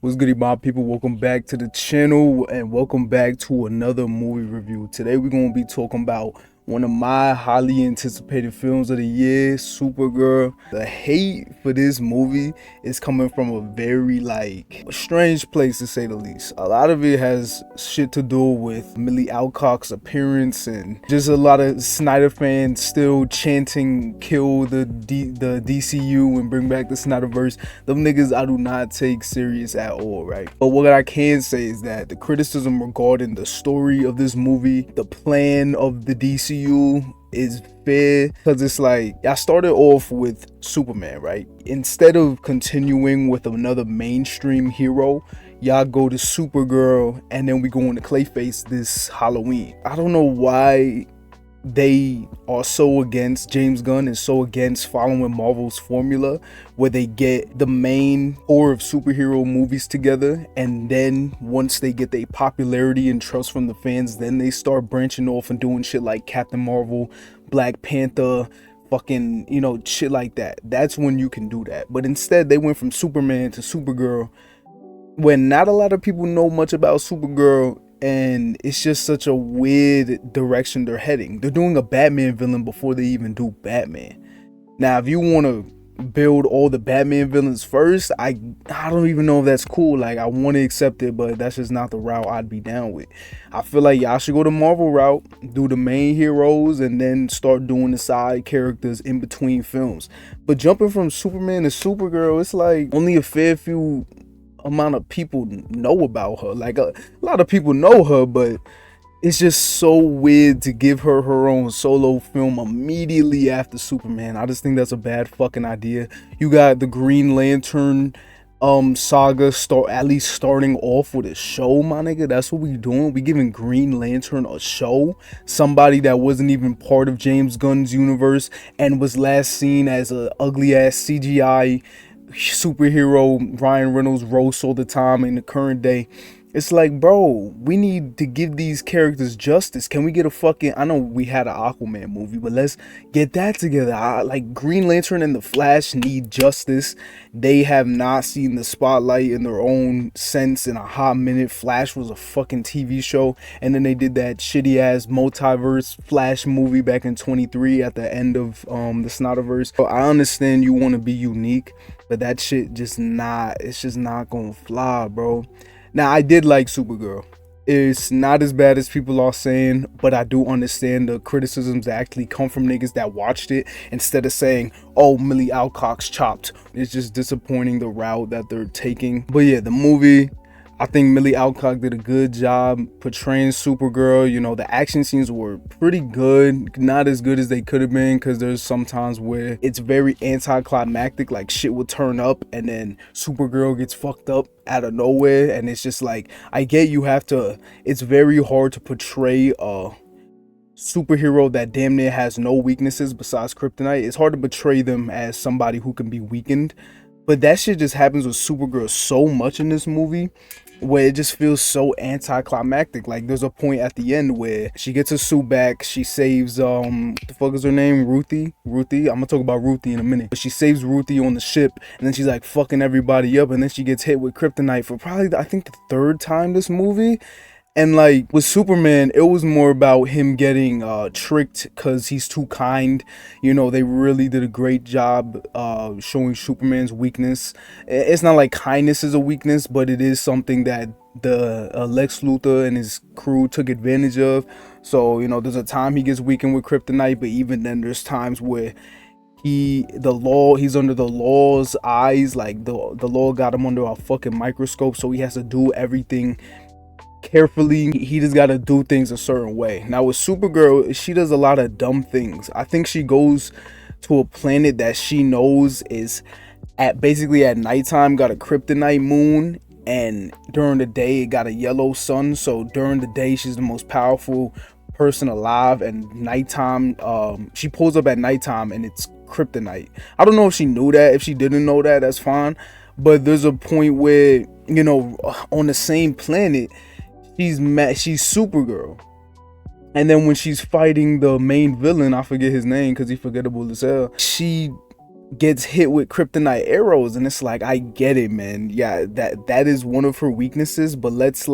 What's goody, my people? Welcome back to the channel and welcome back to another movie review. Today we're going to be talking about one of my highly anticipated films of the year, Supergirl. The hate for this movie is coming from a very strange place, to say the least. A lot of it has shit to do with Millie Alcock's appearance and just a lot of Snyder fans still chanting kill the DCU and bring back the Snyderverse. Them niggas I do not take serious at all, right? But what I can say is that the criticism regarding the story of this movie, the plan of the DCU, is fair, because it's like I started off with Superman, right? Instead of continuing with another mainstream hero, y'all go to Supergirl, and then we go into Clayface this Halloween. I don't know why they are so against James Gunn and so against following Marvel's formula where they get the main core of superhero movies together, and then once they get their popularity and trust from the fans, then they start branching off and doing shit like Captain Marvel, Black Panther, fucking, shit like that. That's when you can do that. But instead they went from Superman to Supergirl, when not a lot of people know much about Supergirl, and it's just such a weird direction they're heading. They're doing a Batman villain before they even do Batman. Now, if you want to build all the Batman villains first, I don't even know if that's cool. Like, I want to accept it, but that's just not the route I'd be down with. I feel like y'all should go the Marvel route, do the main heroes, and then start doing the side characters in between films. But jumping from Superman to Supergirl, it's like only a fair few amount of people know about her. Like a lot of people know her, but it's just so weird to give her her own solo film immediately after Superman. I just think that's a bad fucking idea. You got the Green Lantern saga at least starting off with a show, my nigga. That's what we doing. We giving Green Lantern a show, somebody that wasn't even part of James Gunn's universe and was last seen as a ugly ass CGI superhero Ryan Reynolds roast all the time in the current day. It's like, bro, we need to give these characters justice. Can we get a fucking, I know we had an Aquaman movie, but let's get that together. Like, Green Lantern and the Flash need justice. They have not seen the spotlight in their own sense in a hot minute. Flash was a fucking TV show, and then they did that shitty ass multiverse Flash movie back in 23 at the end of the Snyderverse. So I understand you want to be unique, but that shit just not, it's just not gonna fly, bro. Now, I did like Supergirl. It's not as bad as people are saying, but I do understand the criticisms that actually come from niggas that watched it instead of saying, oh, Millie Alcock's chopped. It's just disappointing the route that they're taking. But yeah, the movie, I think Millie Alcock did a good job portraying Supergirl. You know, the action scenes were pretty good. Not as good as they could have been, because there's some times where it's very anticlimactic, like shit will turn up and then Supergirl gets fucked up out of nowhere. And it's just like, I get you have to, it's very hard to portray a superhero that damn near has no weaknesses besides kryptonite. It's hard to portray them as somebody who can be weakened. But that shit just happens with Supergirl so much in this movie, where it just feels so anticlimactic. Like, there's a point at the end where she gets her suit back, she saves what the fuck is her name, Ruthie. I'm gonna talk about Ruthie in a minute, but she saves Ruthie on the ship, and then she's like fucking everybody up, and then she gets hit with kryptonite for probably, I think, the third time this movie. And like with Superman, it was more about him getting tricked because he's too kind. You know, they really did a great job showing Superman's weakness. It's not like kindness is a weakness, but it is something that the Lex Luthor and his crew took advantage of. So, you know, there's a time he gets weakened with kryptonite, but even then there's times where he's under the law's eyes. Like the law got him under a fucking microscope, so he has to do everything carefully. He just got to do things a certain way. Now with Supergirl, she does a lot of dumb things. I think she goes to a planet that she knows is basically at nighttime got a kryptonite moon, and during the day it got a yellow sun. So during the day she's the most powerful person alive, and nighttime she pulls up at nighttime and it's kryptonite. I don't know if she knew that. If she didn't know that, that's fine. But there's a point where, you know, on the same planet, she's Supergirl, and then when she's fighting the main villain, I forget his name because he's forgettable as hell, she gets hit with kryptonite arrows, and it's like, I get it, man. Yeah, that is one of her weaknesses, but let's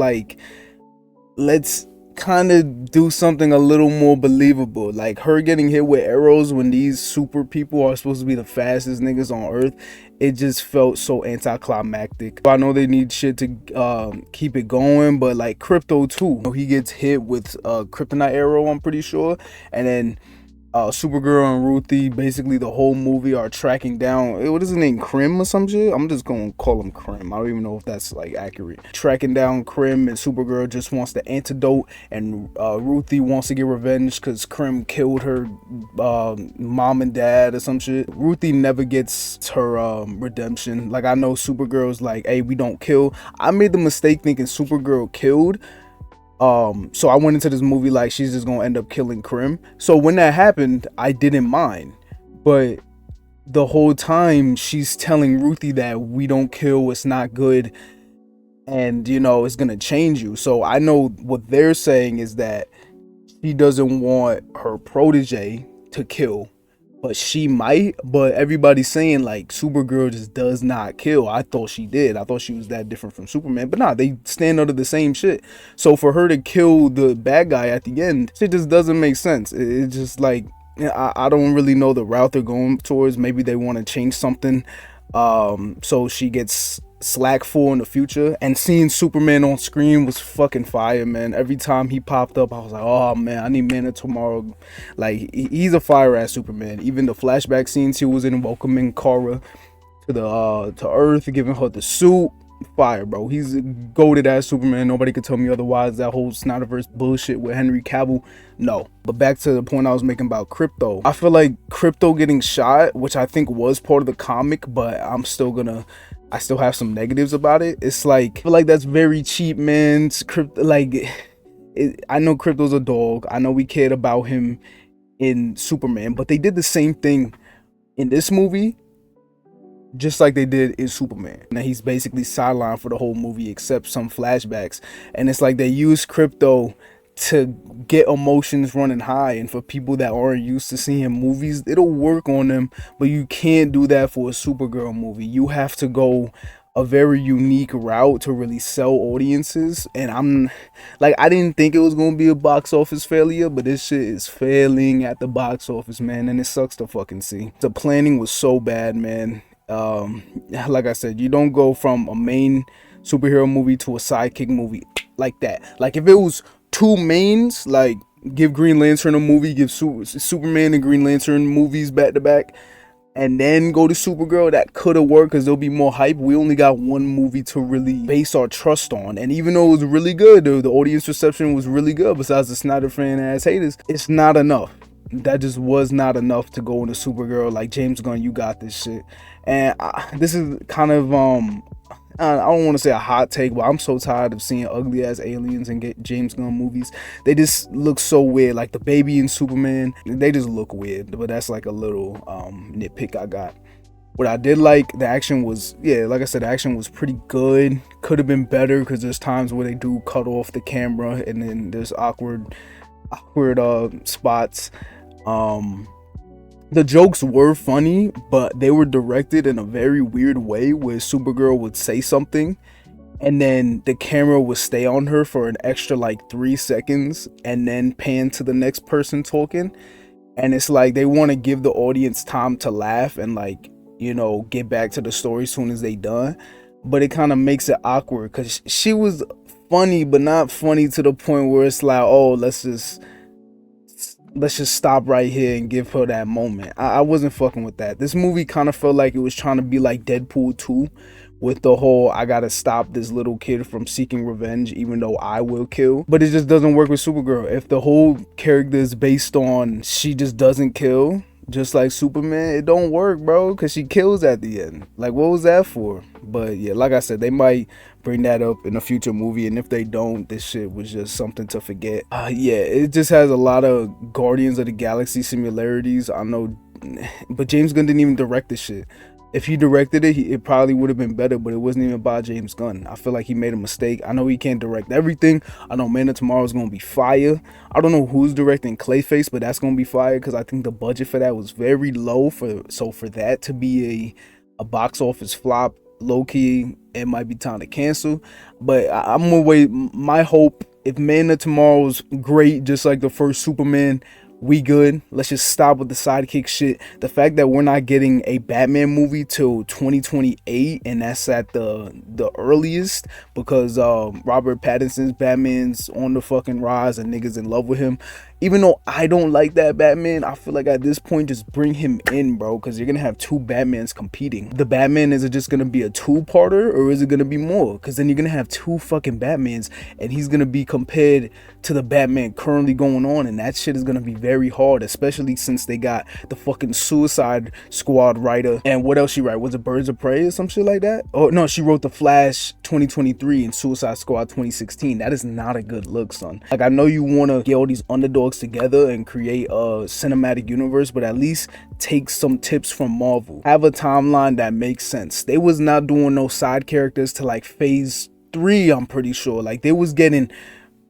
kind of do something a little more believable. Like her getting hit with arrows when these super people are supposed to be the fastest niggas on earth, it just felt so anticlimactic. I know they need shit to keep it going, but like Crypto too, he gets hit with a kryptonite arrow, I'm pretty sure, and then Supergirl and Ruthie, basically the whole movie, are tracking down, what is his name, Krim or some shit? I'm just gonna call him Krim. I don't even know if that's like accurate. Tracking down Krim, and Supergirl just wants the antidote, and Ruthie wants to get revenge because Krim killed her mom and dad or some shit. Ruthie never gets her redemption. Like, I know Supergirl's like, hey, we don't kill. I made the mistake thinking Supergirl killed. So I went into this movie like she's just gonna end up killing Krim. So when that happened, I didn't mind. But the whole time she's telling Ruthie that we don't kill, it's not good, and you know, it's gonna change you. So I know what they're saying is that she doesn't want her protege to kill, but she might. But everybody's saying like Supergirl just does not kill. I thought she did. I thought she was that different from Superman, but nah, they stand under the same shit. So for her to kill the bad guy at the end, it just doesn't make sense. It's just like, I don't really know the route they're going towards. Maybe they want to change something so she gets slack for in the future. And seeing Superman on screen was fucking fire, man. Every time he popped up, I was like, oh man, I need Man of Tomorrow. Like, he's a fire ass Superman. Even the flashback scenes he was in, welcoming Kara to the to Earth, giving her the suit, fire, bro. He's a goated ass Superman. Nobody could tell me otherwise. That whole Snyderverse bullshit with Henry Cavill, no. But back to the point I was making about Crypto. I feel like Crypto getting shot, which I think was part of the comic, but I still have some negatives about it. It's like, I feel like that's very cheap, man. Crypto, like, I know Crypto's a dog. I know we cared about him in Superman, but they did the same thing in this movie, just like they did in Superman. Now he's basically sidelined for the whole movie except some flashbacks, and it's like they use Crypto to get emotions running high, and for people that aren't used to seeing movies, it'll work on them, but you can't do that for a Supergirl movie. You have to go a very unique route to really sell audiences, and I'm like, I didn't think it was gonna be a box office failure, but this shit is failing at the box office, man, and it sucks to fucking see. The planning was so bad, man. Like I said, you don't go from a main superhero movie to a sidekick movie like that. Like, if it was two mains, like give Green Lantern a movie, give Superman and Green Lantern movies back to back, and then go to Supergirl, that could have worked because there'll be more hype. We only got one movie to really base our trust on, and even though it was really good, the audience reception was really good, besides the Snyder fan ass haters, it's not enough. That just was not enough to go into Supergirl. Like, James Gunn, you got this shit. And this is kind of I don't want to say a hot take, but I'm so tired of seeing ugly ass aliens and get James Gunn movies. They just look so weird. Like the baby in Superman, they just look weird. But that's like a little nitpick I got. What I did like, the action was, yeah, like I said, the action was pretty good. Could have been better because there's times where they do cut off the camera, and then there's awkward spots. The jokes were funny, but they were directed in a very weird way, where Supergirl would say something and then the camera would stay on her for an extra like 3 seconds and then pan to the next person talking. And it's like they want to give the audience time to laugh and, like, you know, get back to the story as soon as they done, but it kind of makes it awkward because she was funny, but not funny to the point where it's like, oh, let's just stop right here and give her that moment. I wasn't fucking with that. This movie kind of felt like it was trying to be like Deadpool 2, with the whole, I gotta stop this little kid from seeking revenge even though I will kill. But it just doesn't work with Supergirl. If the whole character is based on she just doesn't kill, just like Superman, it don't work, bro, because she kills at the end. Like, what was that for? But yeah, like I said, they might bring that up in a future movie, and if they don't, this shit was just something to forget. Yeah, it just has a lot of Guardians of the Galaxy similarities. I know, but James Gunn didn't even direct this shit. If he directed it, it probably would have been better, but it wasn't even by James Gunn. I feel like he made a mistake. I know he can't direct everything. I know Man of Tomorrow is going to be fire. I don't know who's directing Clayface, but that's going to be fire because I think the budget for that was very low. So for that to be a box office flop, low-key, it might be time to cancel. But I'm going to wait. My hope, if Man of Tomorrow is great, just like the first Superman, we good. Let's just stop with the sidekick shit. The fact that we're not getting a Batman movie till 2028, and that's at the earliest, because Robert Pattinson's Batman's on the fucking rise and niggas in love with him. Even though I don't like that Batman, I feel like at this point, just bring him in, bro, because you're gonna have two Batmans competing. The Batman, is it just gonna be a two-parter, or is it gonna be more? Because then you're gonna have two fucking Batmans, and he's gonna be compared to the Batman currently going on, and that shit is gonna be very hard, especially since they got the fucking Suicide Squad writer. And what else she write? Was it Birds of Prey or some shit like that? Oh no, she wrote The Flash 2023 and Suicide Squad 2016. That is not a good look, son. Like, I know you want to get all these underdogs together and create a cinematic universe, but at least take some tips from Marvel. Have a timeline that makes sense. They was not doing no side characters to like phase 3, I'm pretty sure. Like, they was getting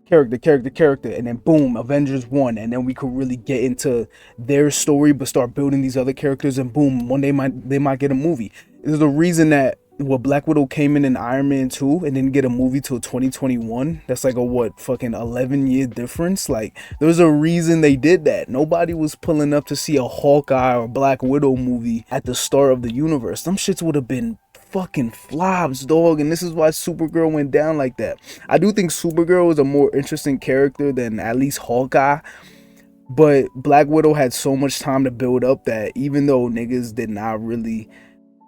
character, and then boom, Avengers 1, and then we could really get into their story, but start building these other characters, and boom, one day they might get a movie. There's a reason that Black Widow came in Iron Man 2 and didn't get a movie till 2021. That's like a fucking 11-year difference. Like, there's a reason they did that. Nobody was pulling up to see a Hawkeye or Black Widow movie at the start of the universe. Them shits would have been fucking flops, dog, and this is why Supergirl went down like that. I do think Supergirl is a more interesting character than at least Hawkeye, but Black Widow had so much time to build up that even though niggas did not really,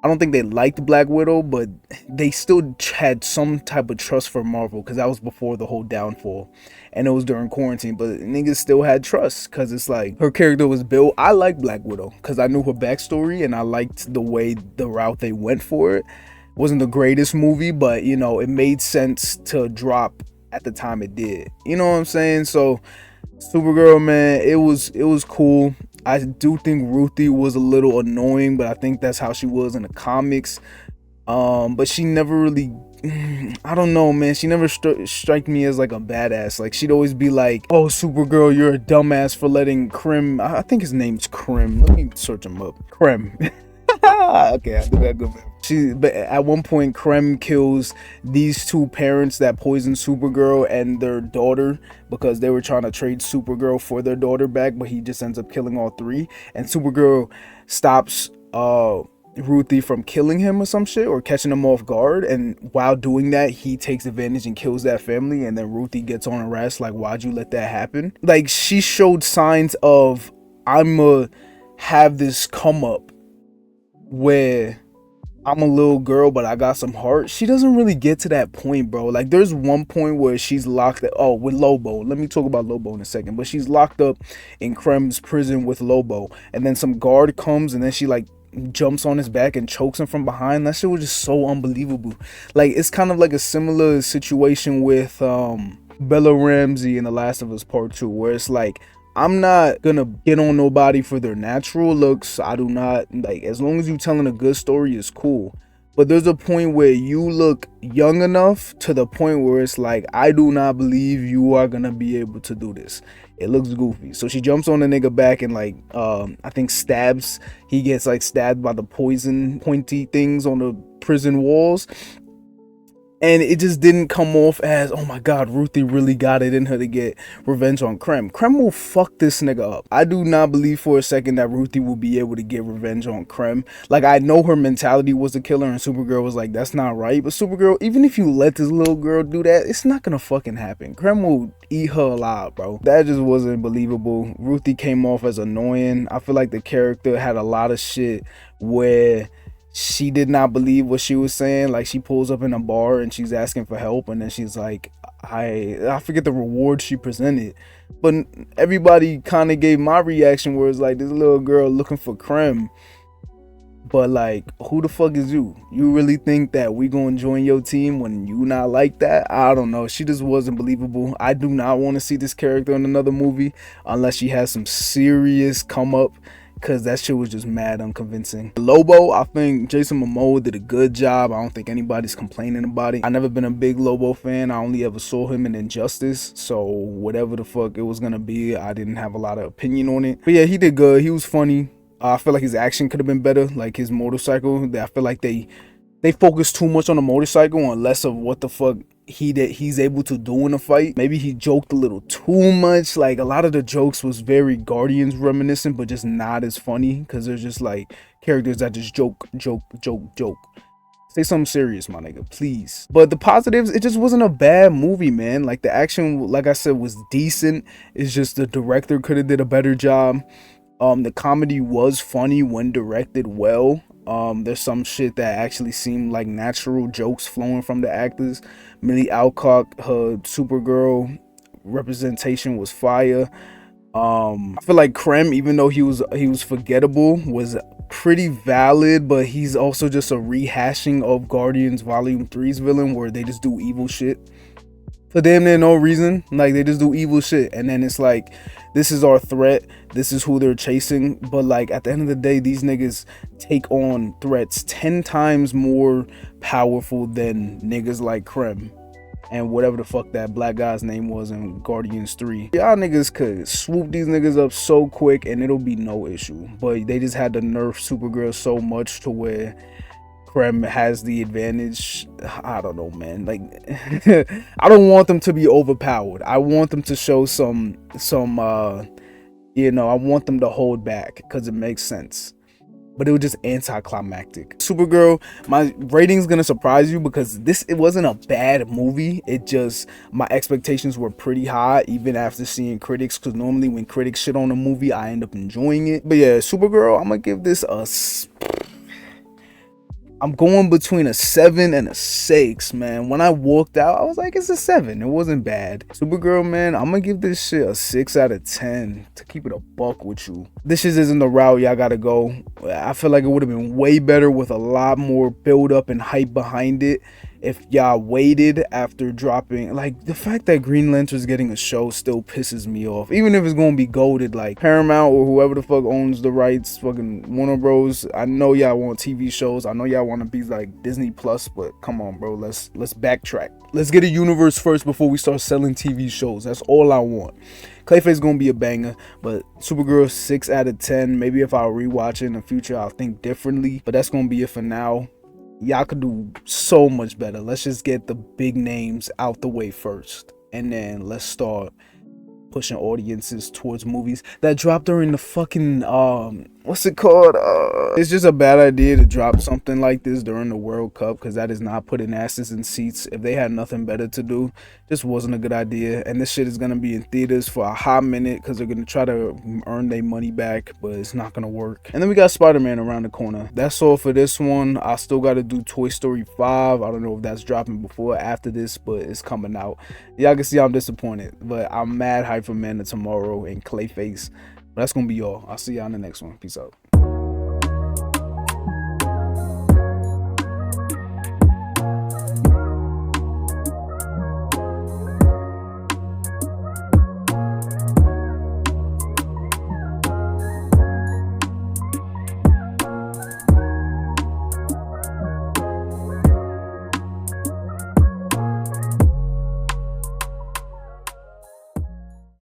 I don't think they liked Black Widow, but they still had some type of trust for Marvel, because that was before the whole downfall, and it was during quarantine, but niggas still had trust because it's like her character was built. I like Black Widow because I knew her backstory and I liked the route they went for it. Wasn't the greatest movie, but you know, it made sense to drop at the time it did. You know what I'm saying? So Supergirl, man, it was cool. I do think Ruthie was a little annoying, but I think that's how she was in the comics. But she never really, I don't know, man. She never strike me as like a badass. Like, she'd always be like, "Oh, Supergirl, you're a dumbass for letting Krim." I think his name's Krim. Let me search him up. Krim. Okay, I do that good. But at one point, Krem kills these two parents that poisoned Supergirl and their daughter because they were trying to trade Supergirl for their daughter back, but he just ends up killing all three. And Supergirl stops Ruthie from killing him or some shit, or catching him off guard, and while doing that, he takes advantage and kills that family, and then Ruthie gets on arrest. Like, why'd you let that happen? Like, she showed signs of, I'ma have this come up where I'm a little girl, but I got some heart. She doesn't really get to that point, bro. Like, there's one point where she's locked up. Oh, with Lobo. Let me talk about Lobo in a second. But she's locked up in Krem's prison with Lobo, and then some guard comes, and then she like jumps on his back and chokes him from behind. That shit was just so unbelievable. Like, it's kind of like a similar situation with Bella Ramsey in The Last of Us Part 2, where it's like, I'm not gonna get on nobody for their natural looks. I do not, like, as long as you telling a good story, is cool. But there's a point where you look young enough to the point where it's like, I do not believe you are gonna be able to do this. It looks goofy. So she jumps on the nigga back and like, I think stabs. He gets like stabbed by the poison pointy things on the prison walls. And it just didn't come off as, oh my god, Ruthie really got it in her to get revenge on Krem. Krem will fuck this nigga up. I do not believe for a second that Ruthie will be able to get revenge on Krem. Like, I know her mentality was a killer, and Supergirl was like, that's not right. But Supergirl, even if you let this little girl do that, it's not gonna fucking happen. Krem will eat her alive, bro. That just wasn't believable. Ruthie came off as annoying. I feel like the character had a lot of shit where she did not believe what she was saying. Like, she pulls up in a bar and she's asking for help, and then she's like, I forget the reward she presented, but everybody kind of gave my reaction where it's like, this little girl looking for Krem, but like, who the fuck is you? You really think that we gonna join your team when you not like that? I don't know. She just wasn't believable. I do not want to see this character in another movie unless she has some serious come up. because that shit was just mad unconvincing. Lobo, I think Jason Momoa did a good job. I don't think anybody's complaining about it. I never been a big Lobo fan. I only ever saw him in Injustice, so whatever the fuck it was gonna be, I didn't have a lot of opinion on it. But yeah, he did good. He was funny. I feel like his action could have been better, like his motorcycle. I feel like they focus too much on the motorcycle and less of what the fuck he's able to do in a fight. Maybe he joked a little too much. Like a lot of the jokes was very Guardians reminiscent, but just not as funny because they're just like characters that just joke. Say something serious, my nigga, please. But the positives, it just wasn't a bad movie, man. Like the action, like I said, was decent. It's just the director could have did a better job. The comedy was funny when directed well. There's some shit that actually seemed like natural jokes flowing from the actors. Millie Alcock, her Supergirl representation was fire. I feel like Krem, even though he was forgettable, was pretty valid, but he's also just a rehashing of Guardians Volume 3's villain, where they just do evil shit for damn near no reason. Like they just do evil shit, and then it's like, this is our threat, this is who they're chasing. But like at the end of the day, these niggas take on threats 10 times more powerful than niggas like Krem and whatever the fuck that black guy's name was in Guardians 3. Y'all niggas could swoop these niggas up so quick and it'll be no issue, but they just had to nerf Supergirl so much to where Krem has the advantage. I don't know, man. Like I don't want them to be overpowered. I want them to show some you know, I want them to hold back because it makes sense. But it was just anticlimactic. Supergirl, my rating's gonna surprise you because it wasn't a bad movie. It just, my expectations were pretty high even after seeing critics, because normally when critics shit on a movie, I end up enjoying it. But yeah, Supergirl, I'm gonna give this I'm going between a 7 and a 6, man. When I walked out, I was like, it's a 7. It wasn't bad. Supergirl, man, I'm gonna give this shit a 6 out of 10 to keep it a buck with you. This shit isn't the route y'all gotta go. I feel like it would have been way better with a lot more build up and hype behind it if y'all waited after dropping. Like the fact that Green Lantern's getting a show still pisses me off, even if it's gonna be goated. Like Paramount or whoever the fuck owns the rights, fucking Warner Bros, I know y'all want TV shows, I know y'all want to be like Disney Plus, but come on, bro, let's backtrack. Let's get a universe first before we start selling TV shows. That's all I want. Clayface gonna be a banger, but Supergirl 6 out of 10. Maybe if I rewatch it in the future, I'll think differently, but that's gonna be it for now. Y'all could do so much better. Let's just get the big names out the way first, and then let's start pushing audiences towards movies that drop during the fucking what's it called, it's just a bad idea to drop something like this during the World Cup, because that is not putting asses in seats. If they had nothing better to do, this wasn't a good idea. And this shit is gonna be in theaters for a hot minute because they're gonna try to earn their money back, but it's not gonna work. And then we got Spider-Man around the corner. That's all for this one. I still gotta do Toy Story 5. I don't know if that's dropping before or after this, but it's coming out. Y'all can see I'm disappointed, but I'm mad hyped for Man of Tomorrow and Clayface. But that's gonna be all. I'll see y'all in the next one. Peace out.